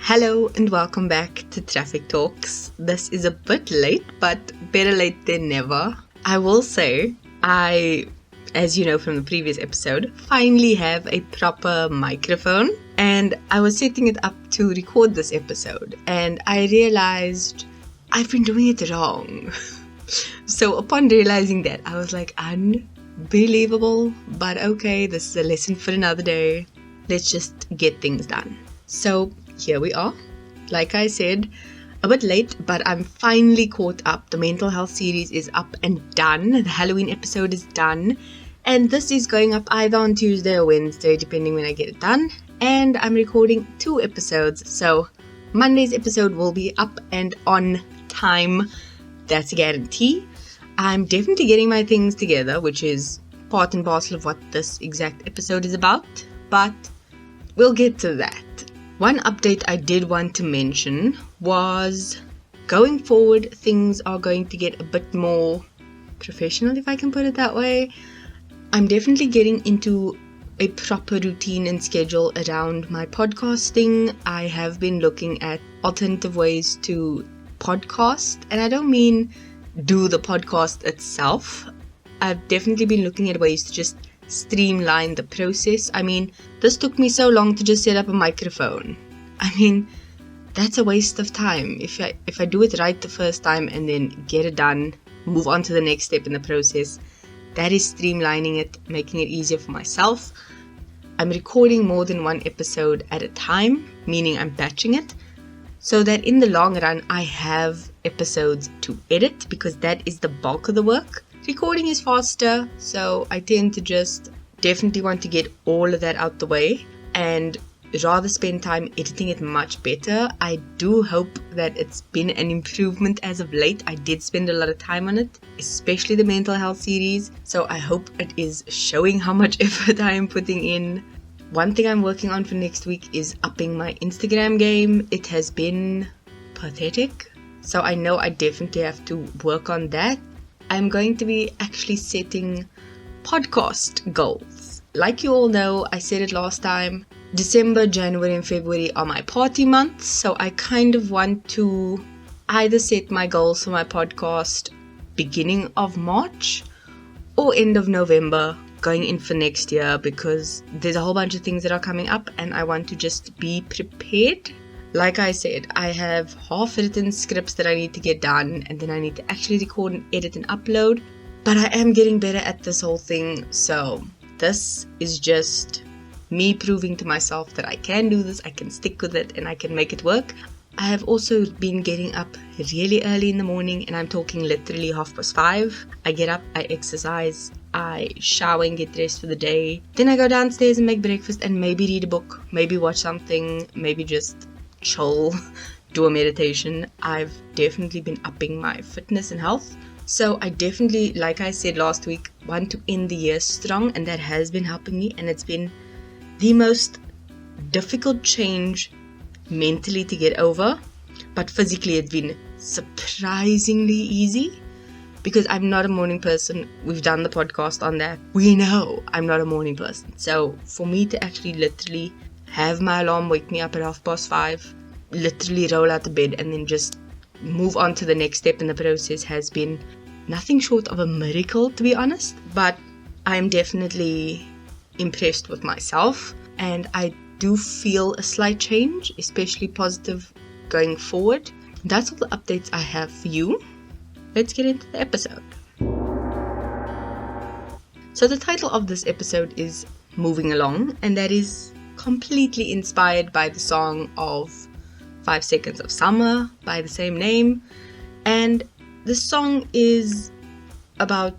Hello and welcome back to Traffic Talks. This is a bit late, but better late than never. I will say, as you know from the previous episode, finally have a proper microphone, and I was setting it up to record this episode, and I realized I've been doing it wrong. So upon realizing that, I was like, unbelievable, but okay, this is a lesson for another day. Let's just get things done. So here we are. Like I said, a bit late, but I'm finally caught up. The mental health series is up and done. The Halloween episode is done. And this is going up either on Tuesday or Wednesday, depending when I get it done. And I'm recording 2 episodes. So Monday's episode will be up and on time. That's a guarantee. I'm definitely getting my things together, which is part and parcel of what this exact episode is about. But we'll get to that. One update I did want to mention was going forward, things are going to get a bit more professional, if I can put it that way. I'm definitely getting into a proper routine and schedule around my podcasting. I have been looking at alternative ways to podcast, and I don't mean do the podcast itself. I've definitely been looking at ways to just streamline the process. I mean, this took me so long to just set up a microphone. I mean, that's a waste of time. If I do it right the first time and then get it done, move on to the next step in the process, that is streamlining it, making it easier for myself. I'm recording more than one episode at a time, meaning I'm batching it, so that in the long run I have episodes to edit, because that is the bulk of the work. Recording is faster, so I tend to just definitely want to get all of that out the way and rather spend time editing it much better. I do hope that it's been an improvement as of late. I did spend a lot of time on it, especially the mental health series, so I hope it is showing how much effort I am putting in. One thing I'm working on for next week is upping my Instagram game. It has been pathetic, so I know I definitely have to work on that. I'm going to be actually setting podcast goals. Like you all know, I said it last time, December, January and February are my party months, so I kind of want to either set my goals for my podcast beginning of March or end of November going in for next year, because there's a whole bunch of things that are coming up and I want to just be prepared. Like I said, I have half-written scripts that I need to get done, and then I need to actually record and edit and upload. But I am getting better at this whole thing, so this is just me proving to myself that I can do this, I can stick with it, and I can make it work. I have also been getting up really early in the morning, and I'm talking literally 5:30. I get up, I exercise, I shower and get dressed for the day. Then I go downstairs and make breakfast and maybe read a book, maybe watch something, maybe just chill, do a meditation. I've definitely been upping my fitness and health. So I definitely, like I said last week, want to end the year strong, and that has been helping me, and it's been the most difficult change mentally to get over, but physically it's been surprisingly easy, because I'm not a morning person. We've done the podcast on that. We know I'm not a morning person. So for me to actually literally have my alarm wake me up at 5:30, literally roll out of bed and then just move on to the next step in the process has been nothing short of a miracle, to be honest. But I'm definitely impressed with myself, and I do feel a slight change, especially positive going forward. That's all the updates I have for you. Let's get into the episode. So the title of this episode is Moving Along, and that is completely inspired by the song of 5 Seconds of Summer by the same name. And the song is about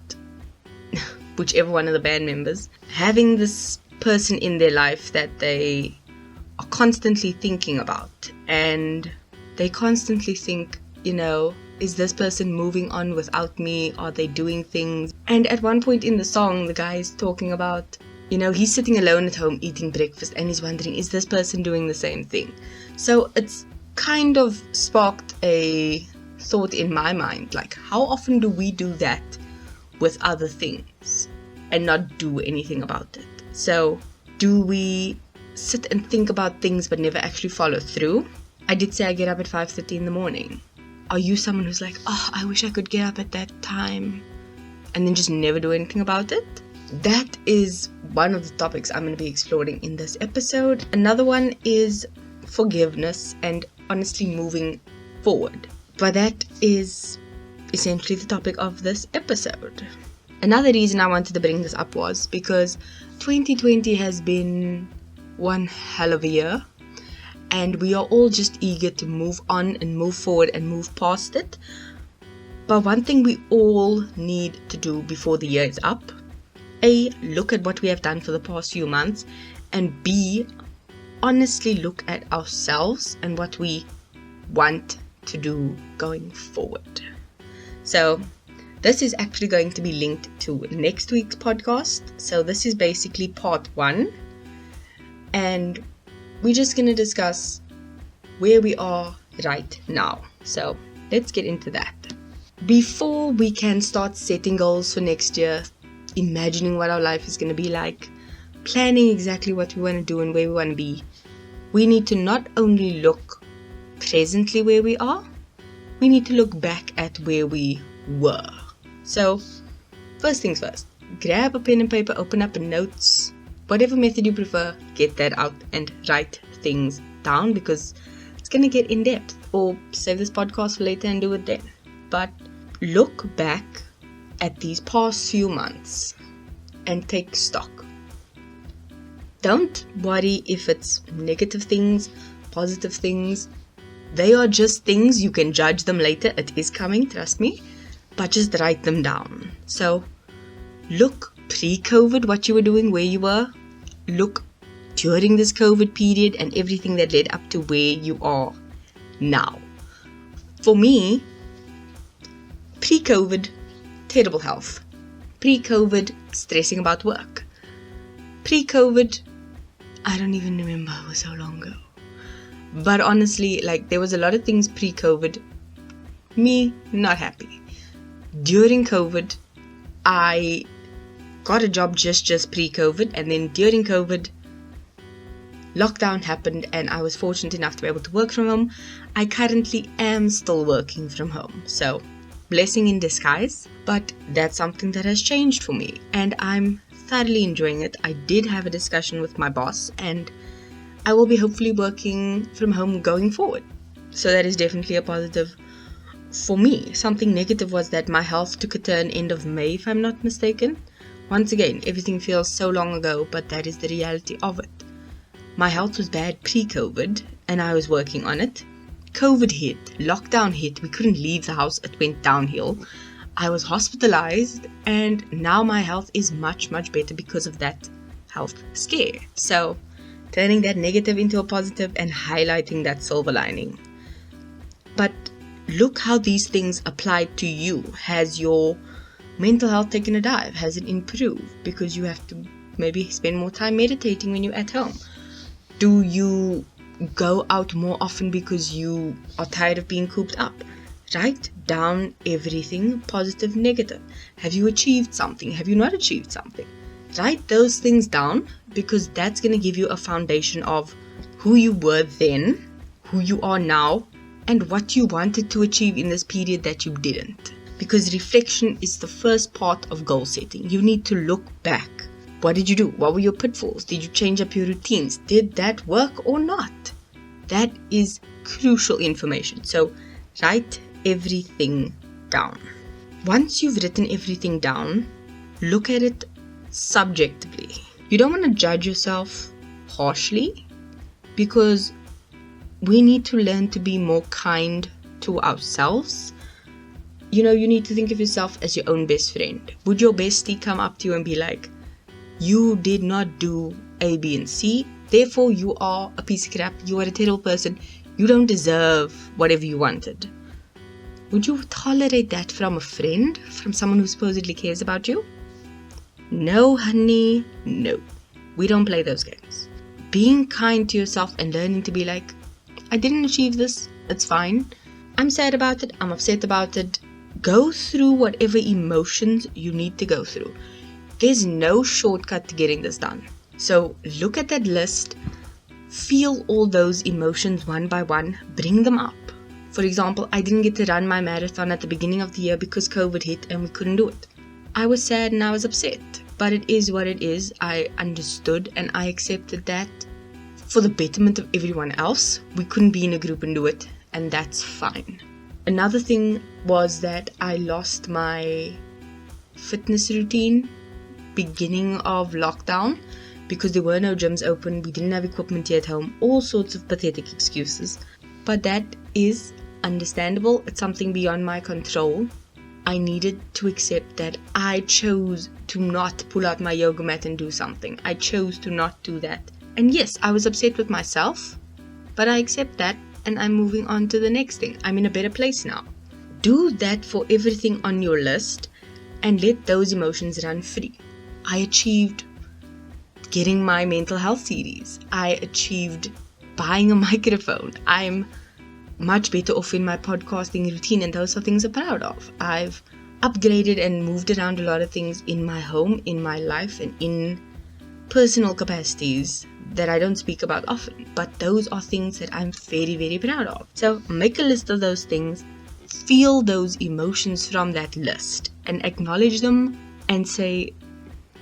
whichever one of the band members having this person in their life that they are constantly thinking about, and they constantly think, is this person moving on without me? Are they doing things? And at one point in the song, the guy is talking about, he's sitting alone at home eating breakfast, and he's wondering, is this person doing the same thing? So it's kind of sparked a thought in my mind, like, how often do we do that with other things and not do anything about it? So do we sit and think about things but never actually follow through? I did say I get up at 5:30 in the morning. Are you someone who's like, oh, I wish I could get up at that time, and then just never do anything about it? That is one of the topics I'm going to be exploring in this episode. Another one is forgiveness and honestly moving forward. But that is essentially the topic of this episode. Another reason I wanted to bring this up was because 2020 has been one hell of a year, and we are all just eager to move on and move forward and move past it. But one thing we all need to do before the year is up: A, look at what we have done for the past few months, and B, honestly look at ourselves and what we want to do going forward. So this is actually going to be linked to next week's podcast. So this is basically part 1, and we're just going to discuss where we are right now. So let's get into that. Before we can start setting goals for next year, imagining what our life is going to be like, planning exactly what we want to do and where we want to be, we need to not only look presently where we are, we need to look back at where we were. So first things first, grab a pen and paper, open up notes, whatever method you prefer, get that out and write things down, because it's going to get in depth. Or save this podcast for later and do it then. But look back at these past few months and take stock. Don't worry if it's negative things, positive things. They are just things. You can judge them later. It is coming, trust me. But just write them down. So look pre-COVID, what you were doing, where you were. Look during this COVID period and everything that led up to where you are now. For me, pre-COVID, terrible health. Pre-COVID, stressing about work. Pre-COVID, I don't even remember, it was so long ago. But honestly, there was a lot of things pre-COVID, me not happy. During COVID, I got a job just pre-COVID, and then during COVID, lockdown happened and I was fortunate enough to be able to work from home. I currently am still working from home, so blessing in disguise, but that's something that has changed for me and I'm thoroughly enjoying it. I did have a discussion with my boss and I will be hopefully working from home going forward. So that is definitely a positive for me. Something negative was that my health took a turn end of May, if I'm not mistaken. Once again, everything feels so long ago, but that is the reality of it. My health was bad pre-COVID and I was working on it. COVID hit, lockdown hit, we couldn't leave the house, it went downhill. I was hospitalized and now my health is much better because of that health scare. So turning that negative into a positive and highlighting that silver lining. But look how these things applied to you. Has your mental health taken a dive? Has it improved because you have to maybe spend more time meditating when you're at home? Do you go out more often because you are tired of being cooped up? Write down everything, positive, negative. Have you achieved something? Have you not achieved something? Write those things down, because that's going to give you a foundation of who you were then, who you are now, and what you wanted to achieve in this period that you didn't. Because reflection is the first part of goal setting. You need to look back. What did you do? What were your pitfalls? Did you change up your routines? Did that work or not? That is crucial information. So write everything down. Once you've written everything down, look at it subjectively. You don't want to judge yourself harshly, because we need to learn to be more kind to ourselves. You need to think of yourself as your own best friend. Would your bestie come up to you and be like, you did not do A, B, and C, therefore you are a piece of crap, you are a terrible person, you don't deserve whatever you wanted? Would you tolerate that from a friend, from someone who supposedly cares about you? No, honey, no. We don't play those games. Being kind to yourself and learning to be like, I didn't achieve this, it's fine. I'm sad about it, I'm upset about it. Go through whatever emotions you need to go through. There's no shortcut to getting this done. So look at that list, feel all those emotions one by one, bring them up. For example, I didn't get to run my marathon at the beginning of the year because COVID hit and we couldn't do it. I was sad and I was upset, but it is what it is. I understood and I accepted that for the betterment of everyone else, we couldn't be in a group and do it, and that's fine. Another thing was that I lost my fitness routine beginning of lockdown because there were no gyms open, we didn't have equipment here at home, all sorts of pathetic excuses. But that is understandable. It's something beyond my control. I needed to accept that I chose to not pull out my yoga mat and do something. I chose to not do that. And yes, I was upset with myself, but I accept that and I'm moving on to the next thing. I'm in a better place now. Do that for everything on your list and let those emotions run free. I achieved getting my mental health series. I achieved buying a microphone. I'm much better off in my podcasting routine, and those are things I'm proud of. I've upgraded and moved around a lot of things in my home, in my life, and in personal capacities that I don't speak about often, but those are things that I'm very, very proud of. So make a list of those things, feel those emotions from that list, and acknowledge them and say,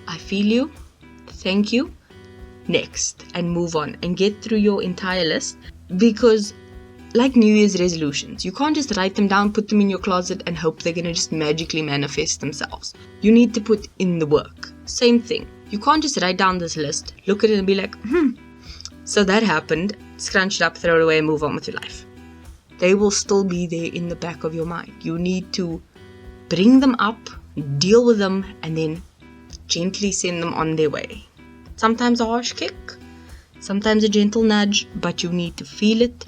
I feel you, thank you, next, and move on and get through your entire list. Because like New Year's resolutions, you can't just write them down, put them in your closet and hope they're going to just magically manifest themselves. You need to put in the work. Same thing. You can't just write down this list, look at it and be like, so that happened, scrunch it up, throw it away and move on with your life. They will still be there in the back of your mind. You need to bring them up, deal with them, and then gently send them on their way. Sometimes a harsh kick, sometimes a gentle nudge, but you need to feel it,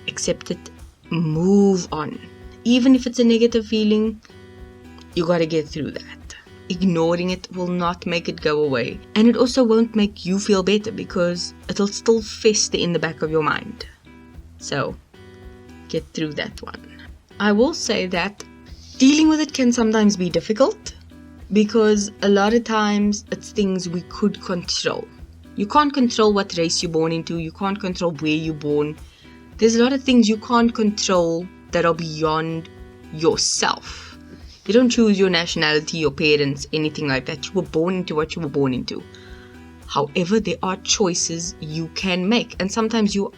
accept it, move on. Even if it's a negative feeling, you gotta get through that. Ignoring it will not make it go away. And it also won't make you feel better because it'll still fester in the back of your mind. So, get through that one. I will say that dealing with it can sometimes be difficult because a lot of times it's things we could control. You can't control what race you're born into. You can't control where you're born. There's a lot of things you can't control that are beyond yourself. You don't choose your nationality, your parents, anything like that. You were born into what you were born into. However, there are choices you can make. And sometimes you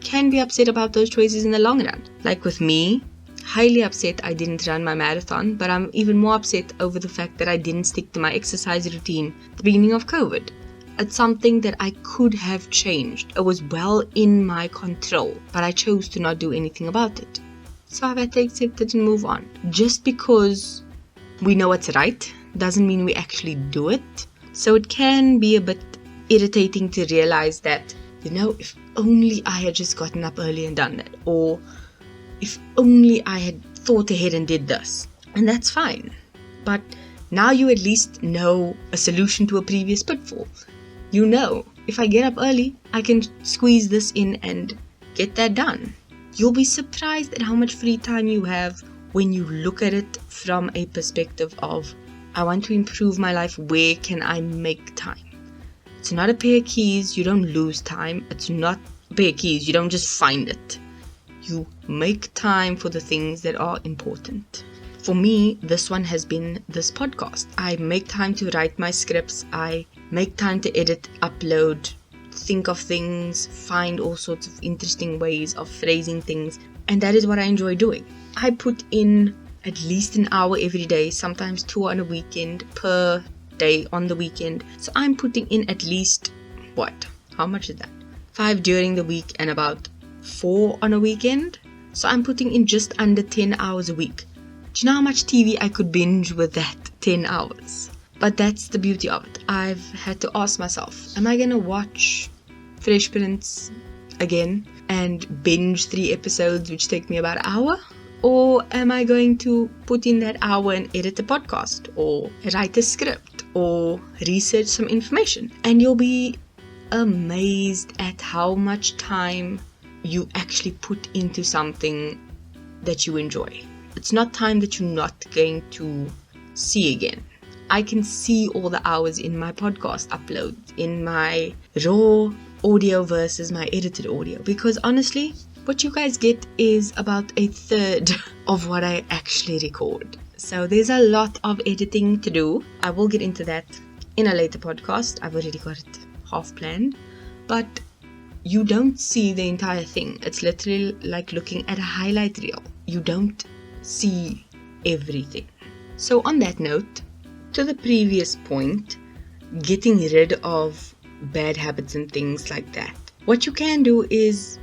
can be upset about those choices in the long run. Like with me, highly upset I didn't run my marathon. But I'm even more upset over the fact that I didn't stick to my exercise routine at the beginning of COVID. It's something that I could have changed. It was well in my control. But I chose to not do anything about it. So I've had to accept it and move on. Just because we know it's right doesn't mean we actually do it. So it can be a bit irritating to realize that, if only I had just gotten up early and done that. Or if only I had thought ahead and did this. And that's fine. But now you at least know a solution to a previous pitfall. If I get up early, I can squeeze this in and get that done. You'll be surprised at how much free time you have when you look at it from a perspective of, I want to improve my life, where can I make time? It's not a pair of keys, you don't lose time. It's not a pair of keys, you don't just find it. You make time for the things that are important. For me, this one has been this podcast. I make time to write my scripts. I make time to edit, upload, think of things, find all sorts of interesting ways of phrasing things, and that is what I enjoy doing. I put in at least an hour every day, sometimes 2 on a weekend, per day on the weekend. So I'm putting in at least, how much is that? 5 during the week and about 4 on a weekend. So I'm putting in just under 10 hours a week. Do you know how much TV I could binge with that 10 hours? But that's the beauty of it. I've had to ask myself, am I going to watch Fresh Prince again and binge 3 episodes which take me about an hour? Or am I going to put in that hour and edit a podcast or write a script or research some information? And you'll be amazed at how much time you actually put into something that you enjoy. It's not time that you're not going to see again. I can see all the hours in my podcast uploads, in my raw audio versus my edited audio, because honestly, what you guys get is about a third of what I actually record. So there's a lot of editing to do. I will get into that in a later podcast. I've already got it half planned. But you don't see the entire thing. It's literally like looking at a highlight reel. You don't see everything. So on that note, to the previous point, getting rid of bad habits and things like that. What you can do is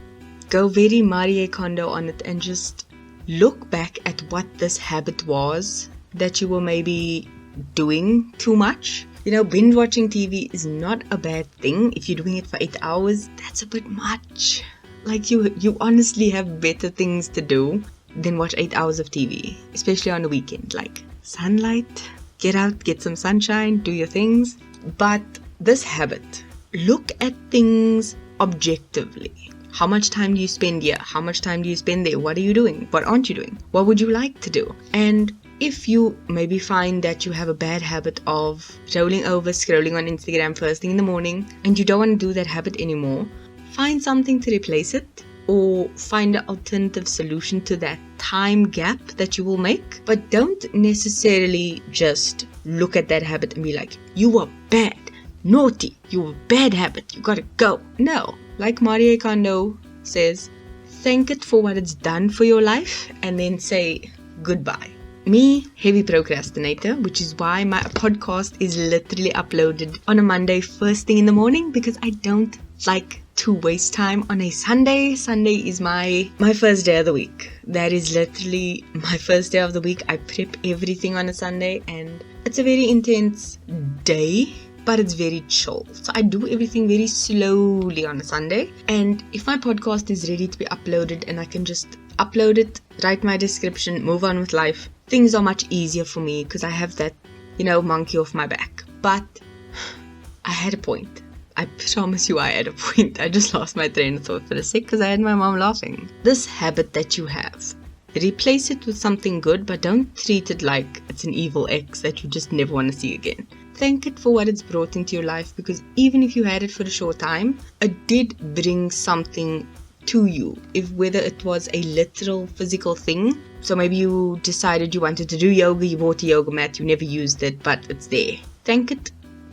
go very Marie Kondo on it and just look back at what this habit was that you were maybe doing too much. Binge watching TV is not a bad thing. If you're doing it for 8 hours, that's a bit much. Like you honestly have better things to do than watch 8 hours of TV, especially on the weekend. Like sunlight, get out, get some sunshine, do your things. But this habit, look at things objectively. How much time do you spend here? How much time do you spend there? What are you doing? What aren't you doing? What would you like to do? And if you maybe find that you have a bad habit of rolling over, scrolling on Instagram first thing in the morning, and you don't want to do that habit anymore, find something to replace it, or find an alternative solution to that time gap that you will make. But don't necessarily just look at that habit and be like, you were bad, naughty, you were bad habit, you gotta go. No, like Marie Kondo says, thank it for what it's done for your life and then say goodbye. Me, heavy procrastinator, which is why my podcast is literally uploaded on a Monday first thing in the morning, because I don't like to waste time on a Sunday. Sunday is my first day of the week. That is literally my first day of the week. I prep everything on a Sunday and it's a very intense day, but it's very chill. So I do everything very slowly on a Sunday. And if my podcast is ready to be uploaded and I can just upload it, write my description, move on with life, things are much easier for me because I have that, monkey off my back. But I had a point. I promise you I had a point. I just lost my train of thought for a sec because I had my mom laughing. This habit that you have, replace it with something good, but don't treat it like it's an evil ex that you just never want to see again. Thank it for what it's brought into your life, because even if you had it for a short time, it did bring something to you, whether it was a literal physical thing. So maybe you decided you wanted to do yoga, you bought a yoga mat, you never used it, but it's there. Thank it,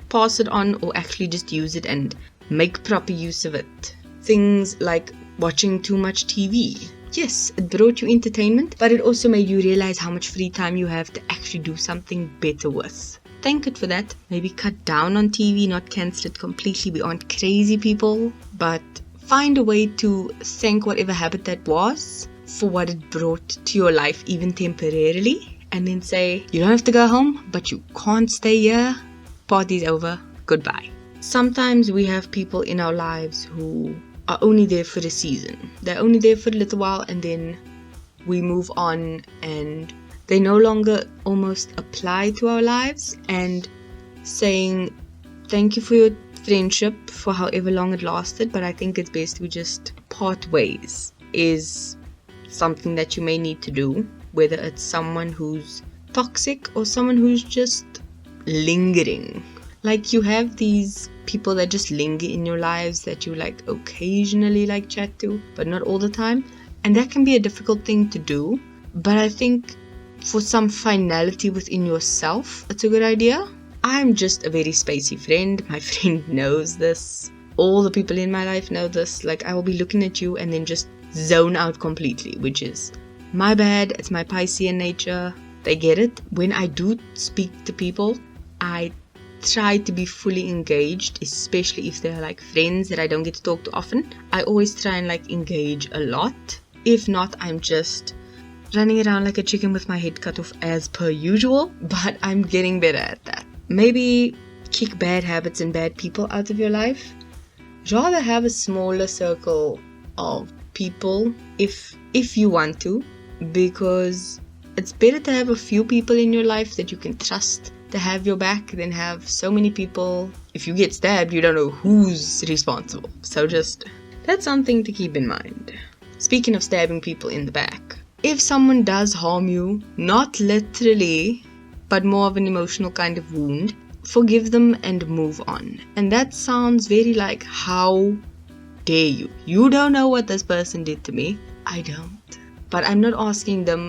pass it on, or actually just use it and make proper use of it. Things like watching too much TV. Yes, it brought you entertainment, but it also made you realize how much free time you have to actually do something better with. Thank it for that. Maybe cut down on TV, not cancel it completely. We aren't crazy people, but find a way to thank whatever habit that was for what it brought to your life, even temporarily, and then say, you don't have to go home, but you can't stay here. Party's over. Goodbye. Sometimes we have people in our lives who are only there for a season. They're only there for a little while and then we move on and they no longer almost apply to our lives, and saying thank you for your friendship for however long it lasted, but I think it's best we just part ways is something that you may need to do, whether it's someone who's toxic or someone who's just lingering. Like you have these people that just linger in your lives that you occasionally chat to, but not all the time, and that can be a difficult thing to do. But I think for some finality within yourself, it's a good idea. I'm just a very spacey friend. My friend knows this. All the people in my life know this. I will be looking at you and then just zone out completely, which is my bad. It's my Piscean nature. They get it. When I do speak to people, I try to be fully engaged, especially if they're friends that I don't get to talk to often. I always try and engage a lot. If not, I'm just running around like a chicken with my head cut off as per usual, but I'm getting better at that. Maybe kick bad habits and bad people out of your life. Rather have a smaller circle of people if you want to, because it's better to have a few people in your life that you can trust to have your back than have so many people. If you get stabbed, you don't know who's responsible. So that's something to keep in mind. Speaking of stabbing people in the back, if someone does harm you, not literally, but more of an emotional kind of wound, forgive them and move on. And that sounds very how dare you? You don't know what this person did to me. I don't. But I'm not asking them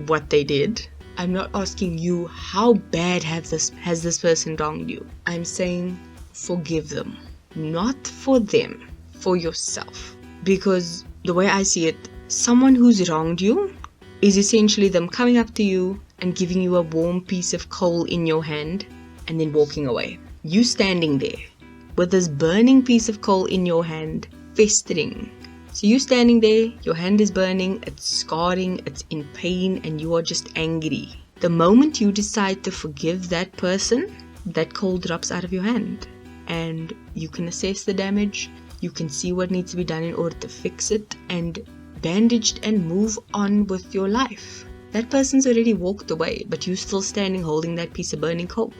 what they did. I'm not asking you how bad has this person wronged you. I'm saying forgive them. Not for them, for yourself. Because the way I see it, someone who's wronged you is essentially them coming up to you and giving you a warm piece of coal in your hand and then walking away. You standing there with this burning piece of coal in your hand, festering. So you standing there, your hand is burning, it's scarring, it's in pain, and you are just angry. The moment you decide to forgive that person, that coal drops out of your hand. And you can assess the damage, you can see what needs to be done in order to fix it, and bandaged and move on with your life. That person's already walked away, but you're still standing holding that piece of burning coal.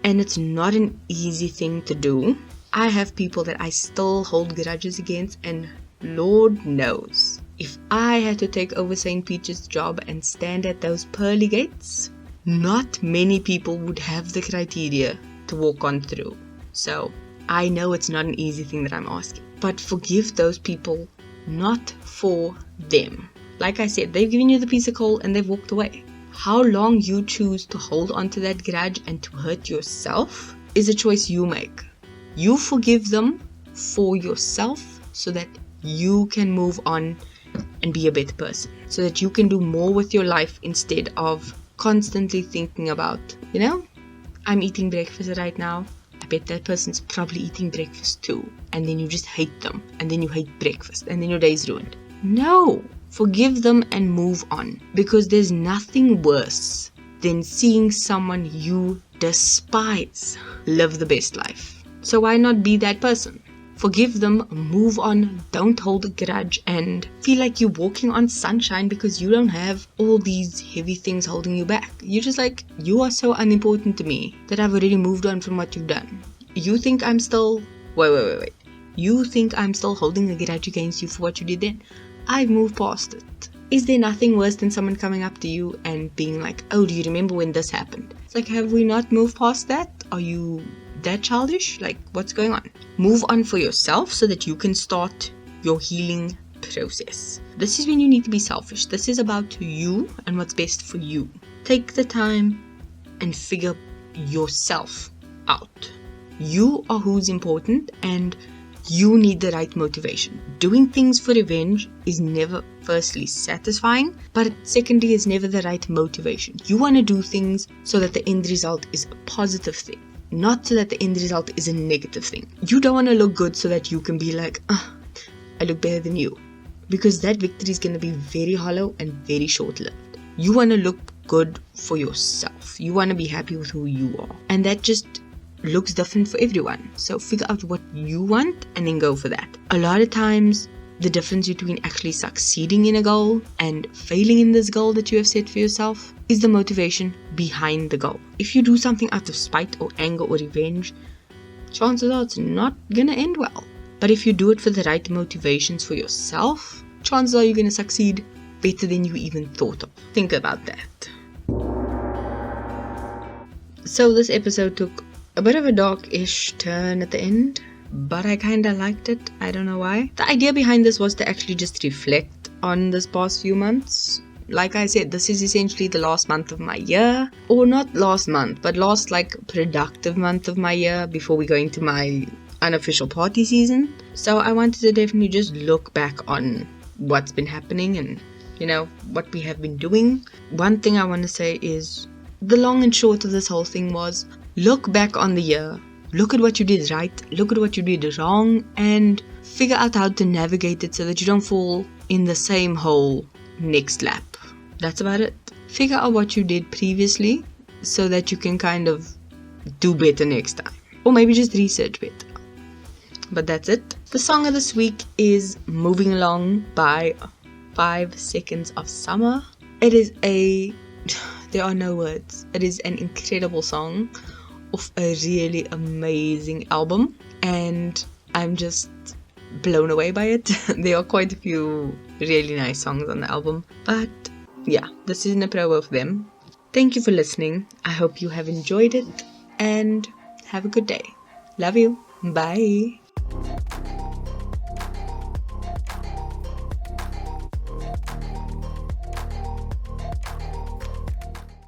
And it's not an easy thing to do. I have people that I still hold grudges against, and Lord knows, if I had to take over St. Peter's job and stand at those pearly gates, not many people would have the criteria to walk on through. So I know it's not an easy thing that I'm asking, but forgive those people, not for them. Like I said, they've given you the piece of coal and they've walked away. How long you choose to hold on to that grudge and to hurt yourself is a choice you make. You forgive them for yourself so that you can move on and be a better person. So that you can do more with your life instead of constantly thinking about, I'm eating breakfast right now. I bet that person's probably eating breakfast too. And then you just hate them. And then you hate breakfast. And then your day's ruined. No! Forgive them and move on. Because there's nothing worse than seeing someone you despise live the best life. So why not be that person? Forgive them, move on, don't hold a grudge, and feel like you're walking on sunshine because you don't have all these heavy things holding you back. You're just like, you are so unimportant to me that I've already moved on from what you've done. You think I'm still... Wait. You think I'm still holding a grudge against you for what you did then? I've moved past it. Is there nothing worse than someone coming up to you and being like, oh, do you remember when this happened? It's like, have we not moved past that? Are you that childish? Like, what's going on? Move on for yourself so that you can start your healing process. This is when you need to be selfish. This is about you and what's best for you. Take the time and figure yourself out. You are who's important and you need the right motivation. Doing things for revenge is never, firstly, satisfying, but secondly, is never the right motivation. You want to do things so that the end result is a positive thing, not so that the end result is a negative thing. You don't want to look good so that you can be like, I look better than you. Because that victory is going to be very hollow and very short-lived. You want to look good for yourself. You want to be happy with who you are. And that just looks different for everyone. So figure out what you want and then go for that. A lot of times, the difference between actually succeeding in a goal and failing in this goal that you have set for yourself is the motivation behind the goal. If you do something out of spite or anger or revenge, chances are it's not gonna end well. But if you do it for the right motivations for yourself, chances are you're gonna succeed better than you even thought of. Think about that. So this episode took a bit of a dark-ish turn at the end, but I kinda liked it. I don't know why. The idea behind this was to actually just reflect on this past few months. Like I said, this is essentially the last month of my year. Or not last month, but last productive month of my year before we go into my unofficial party season. So I wanted to definitely just look back on what's been happening and, what we have been doing. One thing I want to say is the long and short of this whole thing was look back on the year, look at what you did right, look at what you did wrong, and figure out how to navigate it so that you don't fall in the same hole next lap. That's about it. Figure out what you did previously so that you can kind of do better next time. Or maybe just research better. But that's it. The song of this week is Moving Along by 5 Seconds of Summer. There are no words. It is an incredible song of a really amazing album, and I'm just blown away by it. There are quite a few really nice songs on the album, but yeah, this isn't a promo of them. Thank you for listening. I hope you have enjoyed it, and have a good day. Love you. Bye.